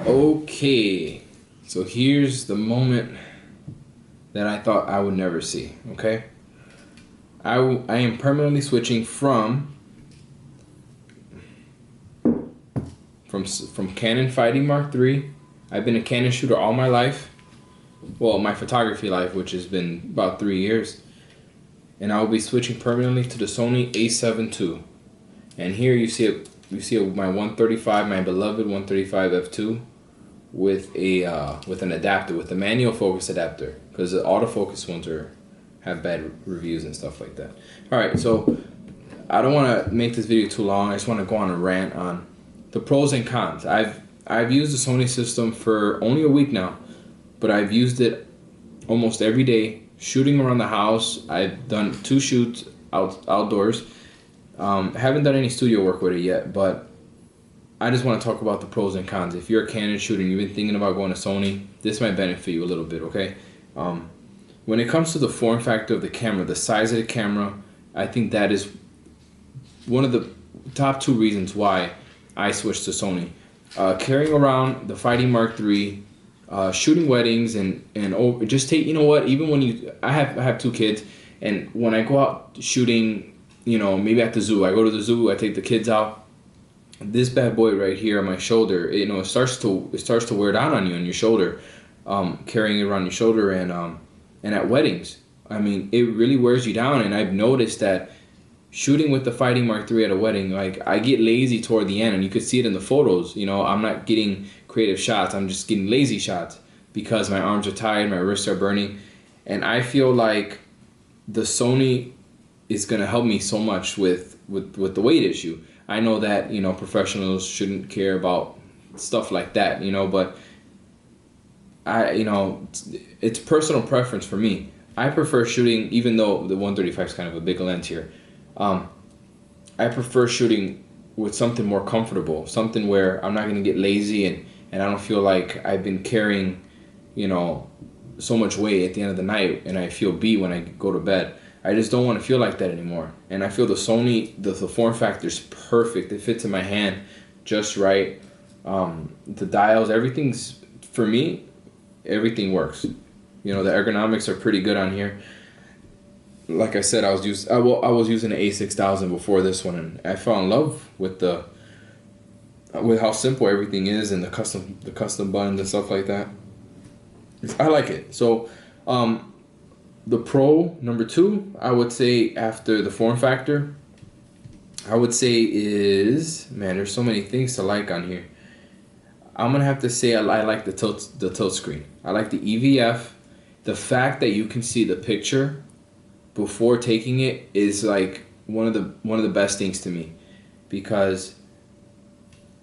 Okay, so here's the moment that I thought I would never see. Okay, I am permanently switching from Canon Fighting Mark III. I've been a Canon shooter all my life. Well, my photography life, which has been about 3 years, and I will be switching permanently to the Sony A7 II. And here you see it. You see my 135, my beloved 135 f2, with an adapter, with a manual focus adapter, because the autofocus ones have bad reviews and stuff like that. All right, so I don't want to make this video too long. I just want to go on a rant on the pros and cons. I've used the Sony system for only a week now, but I've used it almost every day, shooting around the house. I've done 2 shoots outdoors. Haven't done any studio work with it yet, but I just want to talk about the pros and cons. If you're a Canon shooter and you've been thinking about going to Sony, this might benefit you a little bit, okay? When it comes to the form factor of the camera, the size of the camera, I think that is one of the top 2 reasons why I switched to Sony. Carrying around the Fighting Mark III, shooting weddings, and just take, you know what, even when I have 2 kids, and when I go out shooting, you know, maybe at the zoo, I go to the zoo, I take the kids out, this bad boy right here on my shoulder, it starts to wear down on you, on your shoulder, carrying it around your shoulder, and at weddings, I mean, it really wears you down. And I've noticed that shooting with the Fighting Mark III at a wedding, like, I get lazy toward the end, and you could see it in the photos. You know, I'm not getting creative shots, I'm just getting lazy shots because my arms are tired, my wrists are burning, and I feel like the Sony is gonna help me so much with the weight issue. I know that, you know, professionals shouldn't care about stuff like that, you know, but it's personal preference for me. I prefer shooting, even though the 135 is kind of a big lens here. I prefer shooting with something more comfortable, something where I'm not gonna get lazy and I don't feel like I've been carrying, you know, so much weight at the end of the night and I feel beat when I go to bed. I just don't want to feel like that anymore. And I feel the Sony, the form factor is perfect. It fits in my hand just right. The dials, everything's, for me, everything works. You know, the ergonomics are pretty good on here. Like I said, I was using the A6000 before this one, and I fell in love with how simple everything is, and the custom buttons and stuff like that. I like it. So, the pro number 2, I would say, after the form factor, I would say is, man, there's so many things to like on here. I'm gonna have to say I like the tilt screen. I like the EVF. The fact that you can see the picture before taking it is like one of the best things to me, because,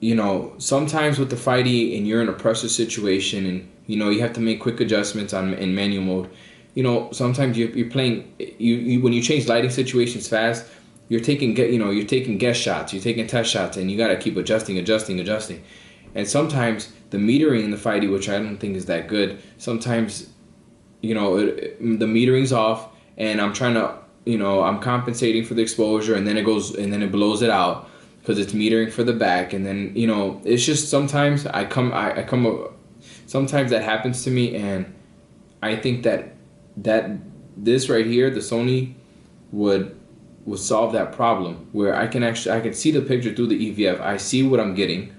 you know, sometimes with the Fighty and you're in a pressure situation and, you know, you have to make quick adjustments in manual mode. You know, sometimes you're playing, when you change lighting situations fast, you're taking guess shots, you're taking test shots, and you gotta keep adjusting. And sometimes the metering in the Fighty, which I don't think is that good, sometimes, you know, the metering's off, and I'm trying to, you know, I'm compensating for the exposure, and then it blows it out because it's metering for the back, and then, you know, it's just sometimes sometimes that happens to me, and I think that this right here, the Sony, would solve that problem, where I can see the picture through the EVF. I see what I'm getting,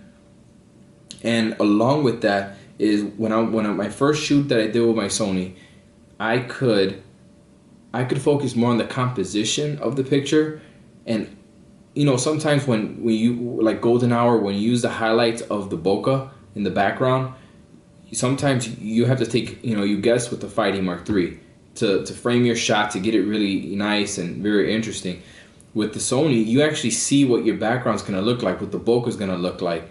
and along with that is when my first shoot that I did with my Sony, I could focus more on the composition of the picture. And, you know, sometimes when you, like golden hour, when you use the highlights of the bokeh in the background, sometimes you have to take, you know, you guess with the Fighting Mark III to frame your shot to get it really nice and very interesting. With the Sony, you actually see what your background's gonna look like, what the bokeh's gonna look like,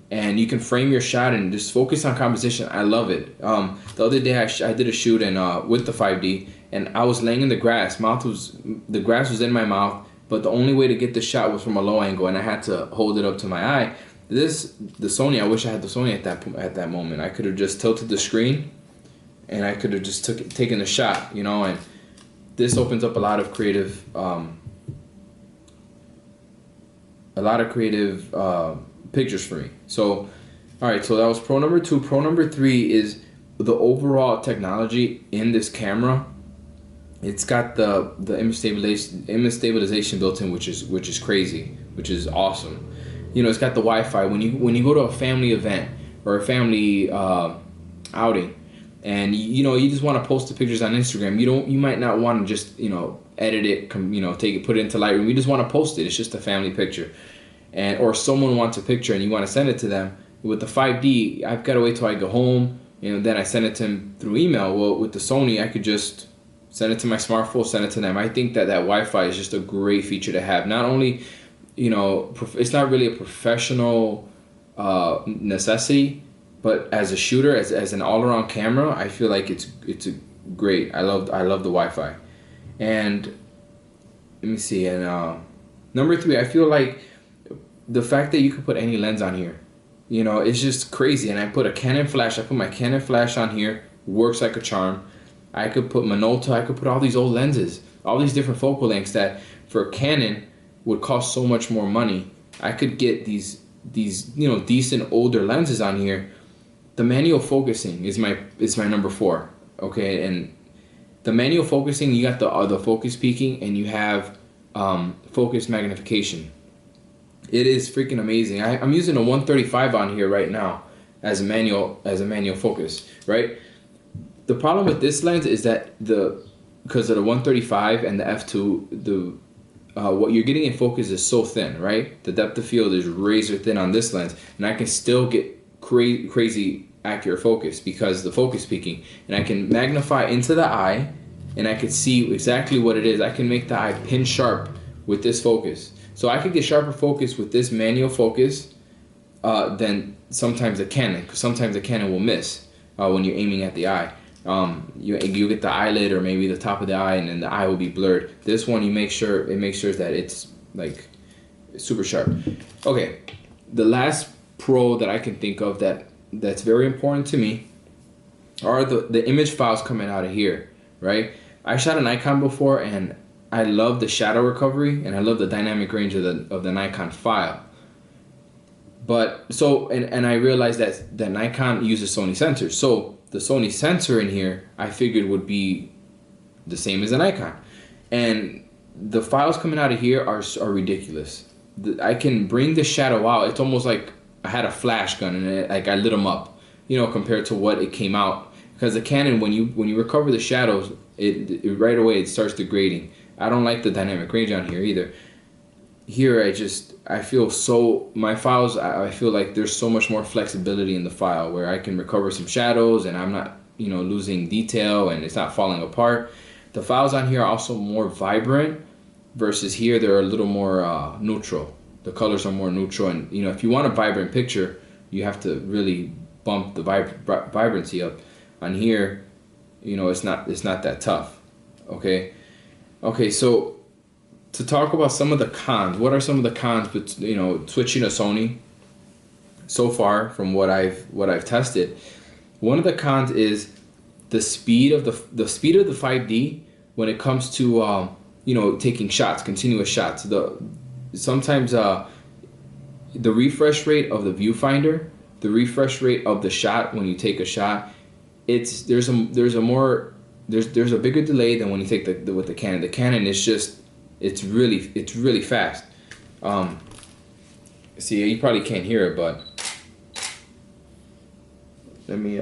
and you can frame your shot and just focus on composition. I love it. The other day I did a shoot with the 5D, and I was laying in the grass. The grass was in my mouth, but the only way to get the shot was from a low angle, and I had to hold it up to my eye. The Sony, I wish I had the Sony at that moment. I could have just tilted the screen, and I could have just taken the shot, you know. And this opens up a lot of creative pictures for me. So All right, so that was pro number 2. Pro number 3 is the overall technology in this camera. It's got the image stabilization built in, which is crazy, which is awesome. You know, it's got the Wi-Fi. When you go to a family event or a family outing, and you just want to post the pictures on Instagram. You might not want to just edit it, take it, put it into Lightroom. You just want to post it. It's just a family picture, or someone wants a picture and you want to send it to them. With the 5D, I've got to wait till I go home, then I send it to them through email. Well, with the Sony, I could just send it to my smartphone, send it to them. I think that Wi-Fi is just a great feature to have. Not only, it's not really a professional necessity, but as a shooter, as an all-around camera, I feel like it's a great. I love the Wi-Fi. And let me see. And number 3, I feel like the fact that you could put any lens on here. It's just crazy. And I put a Canon flash. I put my Canon flash on here. Works like a charm. I could put Minolta. I could put all these old lenses, all these different focal lengths that for Canon would cost so much more money. I could get these decent older lenses on here. The manual focusing is my number 4. Okay, and the manual focusing, you got the focus peaking, and you have focus magnification. It is freaking amazing. I'm using a 135 on here right now as a manual focus, right? The problem with this lens is that because of the 135 and the f2, what you're getting in focus is so thin, right? The depth of field is razor thin on this lens, and I can still get crazy accurate focus because the focus peaking, and I can magnify into the eye, and I can see exactly what it is. I can make the eye pin sharp with this focus. So I could get sharper focus with this manual focus than sometimes the Canon, because sometimes the Canon will miss when you're aiming at the eye. You get the eyelid or maybe the top of the eye, and then the eye will be blurred. This one, it makes sure that it's like super sharp. Okay, the last pro that I can think of that's very important to me are the image files coming out of here, right? I shot a Nikon before, and I love the shadow recovery, and I love the dynamic range of the Nikon file. But and I realized that Nikon uses Sony sensors. So the Sony sensor in here, I figured would be the same as a Nikon. And the files coming out of here are ridiculous. I can bring the shadow out. It's almost like I had a flash gun and I lit them up, compared to what it came out. Because the Canon, when you recover the shadows, it right away it starts degrading. I don't like the dynamic range on here either. Here I feel my files, I feel like there's so much more flexibility in the file where I can recover some shadows and I'm not losing detail and it's not falling apart. The files on here are also more vibrant versus here they're a little more neutral. The colors are more neutral, and if you want a vibrant picture, you have to really bump the vibrancy up. On here, it's not that tough. Okay, so to talk about some of the cons, what are some of the cons with switching to Sony so far from what I've tested? One of the cons is the speed of the 5D when it comes to taking shots, continuous shots. Sometimes the refresh rate of the viewfinder, the refresh rate of the shot when you take a shot, there's a bigger delay than when you take with the Canon. The Canon is just it's really fast. See, you probably can't hear it, but let me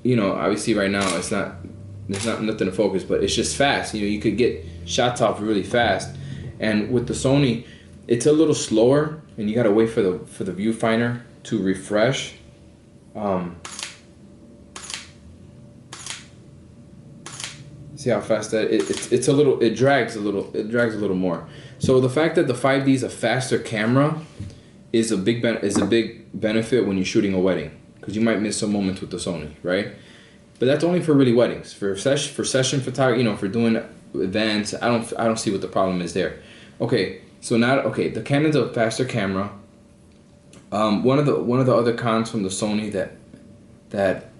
obviously right now there's nothing to focus, but it's just fast. You could get shots off really fast. And with the Sony, it's a little slower, and you gotta wait for the viewfinder to refresh. See how fast that it drags a little more. So the fact that the 5D is a faster camera is a big benefit when you're shooting a wedding, because you might miss some moments with the Sony, right? But that's only for really weddings. For session photography, for doing events, I don't see what the problem is there. Okay, so now the Canon's a faster camera. One of the other cons from the Sony that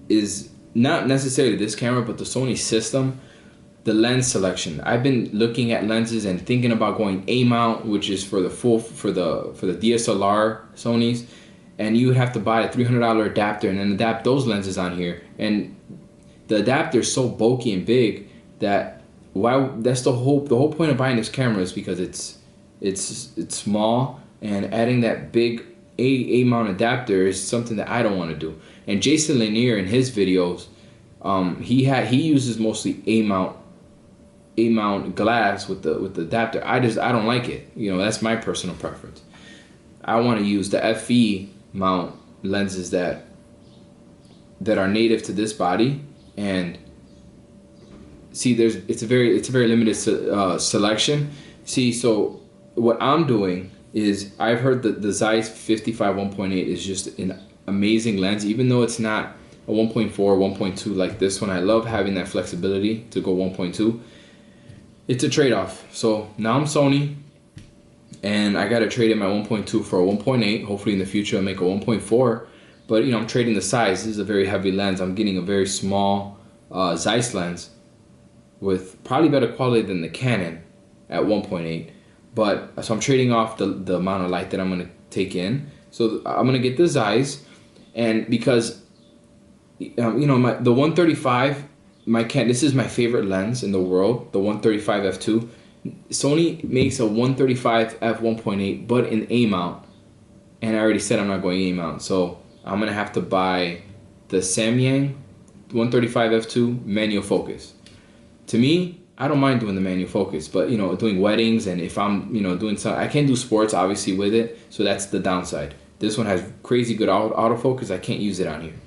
is not necessarily this camera, but the Sony system. the lens selection. I've been looking at lenses and thinking about going A mount, which is for the DSLR Sonys, and you would have to buy a $300 adapter and then adapt those lenses on here. And the adapter is so bulky and big that that's the whole point of buying this camera is because it's small, and adding that big A mount adapter is something that I don't want to do. And Jason Lanier in his videos, he uses mostly A mount glass with the adapter. I don't like it. You know, that's my personal preference. I want to use the FE mount lenses that are native to this body. And see, it's a very limited selection. See, so what I'm doing is, I've heard that the Zeiss 55 1.8 is just an amazing lens, even though it's not a 1.4 1.2 like this one. I love having that flexibility to go 1.2. It's a trade-off. So now I'm Sony, and I got to trade in my 1.2 for a 1.8. Hopefully in the future I'll make a 1.4. But you know, I'm trading the size. This is a very heavy lens. I'm getting a very small Zeiss lens with probably better quality than the Canon at 1.8. But so I'm trading off the amount of light that I'm gonna take in. So I'm gonna get the Zeiss, and because you know, the 135, this is my favorite lens in the world, the 135 f2. Sony makes a 135 f 1.8, but in A mount, and I already said I'm not going A mount, so I'm gonna have to buy the Samyang 135 f2 manual focus. To me, I don't mind doing the manual focus, but you know, doing weddings, and if I'm, you know, doing something, I can't do sports obviously with it, so that's the downside. This one has crazy good autofocus. I can't use it on here.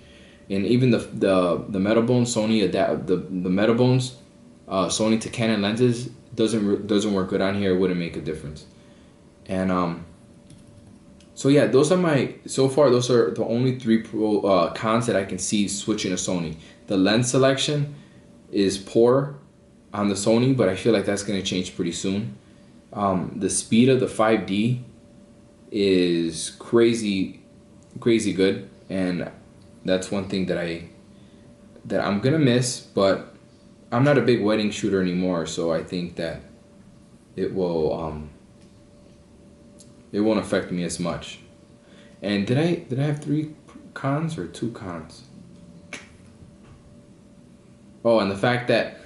And even the Metalbone Sony the Metalbones Sony to Canon lenses doesn't work good on here. It wouldn't make a difference. And so yeah, those are the only three cons that I can see switching to Sony. The lens selection is poor on the Sony, but I feel like that's going to change pretty soon. The speed of the 5D is crazy good, and that's one thing that I'm gonna miss. But I'm not a big wedding shooter anymore, so I think that it won't affect me as much. And did I have 3 cons or 2 cons? Oh, and the fact that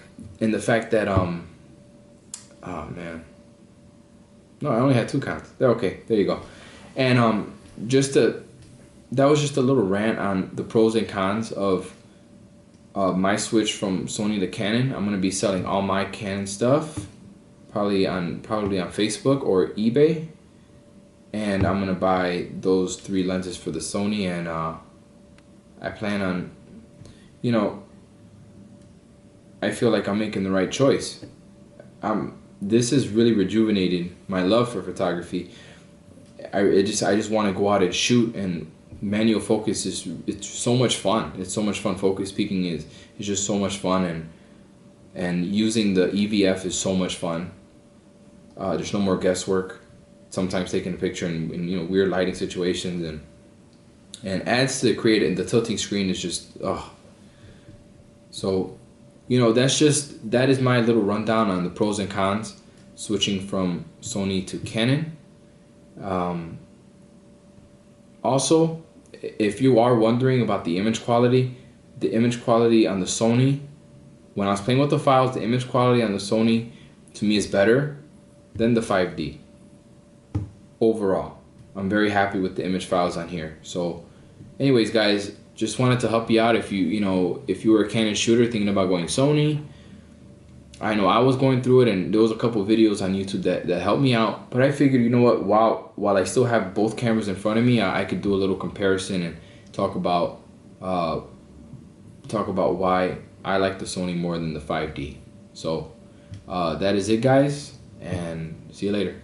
oh man, no, I only had 2 cons. Okay, there you go. And that was just a little rant on the pros and cons of my switch from Sony to Canon. I'm gonna be selling all my Canon stuff probably on Facebook or eBay, and I'm gonna buy those 3 lenses for the Sony. And I plan on, you know, I feel like I'm making the right choice. This has really rejuvenated my love for photography. I just want to go out and shoot, and manual focus it's so much fun. It's so much fun. Focus peaking is just so much fun, and using the EVF is so much fun. There's no more guesswork. Sometimes taking a picture in you know, weird lighting situations, and adds to the tilting screen is just So, you know, that is my little rundown on the pros and cons switching from Sony to Canon. Also, if you are wondering about the image quality on the Sony, when I was playing with the files, the image quality on the Sony to me is better than the 5D. Overall, I'm very happy with the image files on here. So anyways, guys, just wanted to help you out. If you were a Canon shooter thinking about going Sony, I know I was going through it, and there was a couple of videos on YouTube that helped me out. But I figured, you know what, while I still have both cameras in front of me, I could do a little comparison and talk about why I like the Sony more than the 5D. So that is it, guys, and see you later.